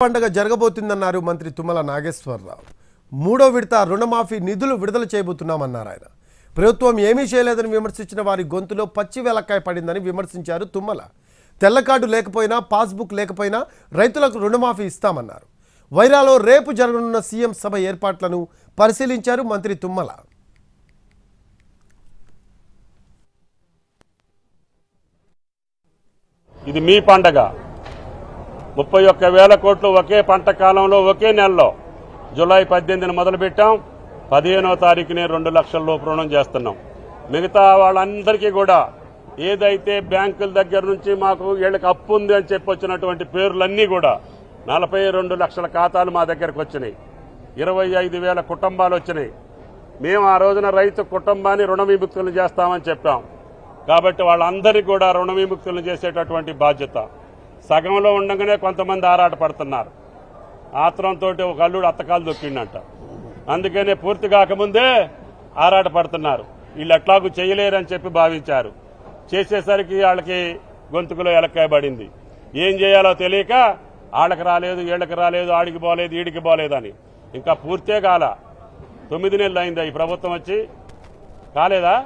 పండుగ జరగబోతుందన్నారు మంత్రి తుమ్మల నాగేశ్వరరావు. మూడో విడత రుణమాఫీ నిధులు విడుదల చేయబోతున్నామన్నారు ఆయన. ప్రభుత్వం ఏమీ చేయలేదని విమర్శించిన వారి గొంతులో పచ్చి వెలక్కాయ పడిందని విమర్శించారు తుమ్మల. తెల్ల కార్డు లేకపోయినా పాస్బుక్ లేకపోయినా రైతులకు రుణమాఫీ ఇస్తామన్నారు. వైరాలో రేపు జరగనున్న సీఎం సభ ఏర్పాట్లను పరిశీలించారు మంత్రి తుమ్మల. ఇది మీ పండగ. 31,000 కోట్లు ఒకే పంట కాలంలో ఒకే నెలలో జూలై 18న మొదలుపెట్టాం. 15వ తారీఖునే 2 లక్షల లోపు రుణం చేస్తున్నాం. మిగతా వాళ్ళందరికీ కూడా ఏదైతే బ్యాంకుల దగ్గర నుంచి మాకు వీళ్ళకి అప్పు ఉంది అని చెప్పి వచ్చినటువంటి పేర్లన్నీ కూడా 42 లక్షల ఖాతాలు మా దగ్గరకు వచ్చినాయి. 25,000 కుటుంబాలు వచ్చినాయి. మేము ఆ రోజున రైతు కుటుంబాన్ని రుణ విముక్తులు చేస్తామని చెప్పాం. కాబట్టి వాళ్ళందరికీ కూడా రుణ విముక్తులు చేసేటటువంటి బాధ్యత. సగంలో ఉండగానే కొంతమంది ఆరాట పడుతున్నారు. ఆత్రంతో ఒక అల్లుడు అత్తకాలు దొక్కిండంట. అందుకనే పూర్తి కాకముందే ఆరాట పడుతున్నారు. వీళ్ళు ఎట్లాగూ చేయలేరని చెప్పి భావించారు. చేసేసరికి వాళ్ళకి గొంతుకులో ఎలక్కాయబడింది. ఏం చేయాలో తెలియక వాళ్ళకి రాలేదు, వీళ్ళకి రాలేదు, ఆడికి పోలేదు, ఈడికి పోలేదని. ఇంకా పూర్తే కాల 9 నెలలు అయిందా ఈ ప్రభుత్వం వచ్చి? కాలేదా?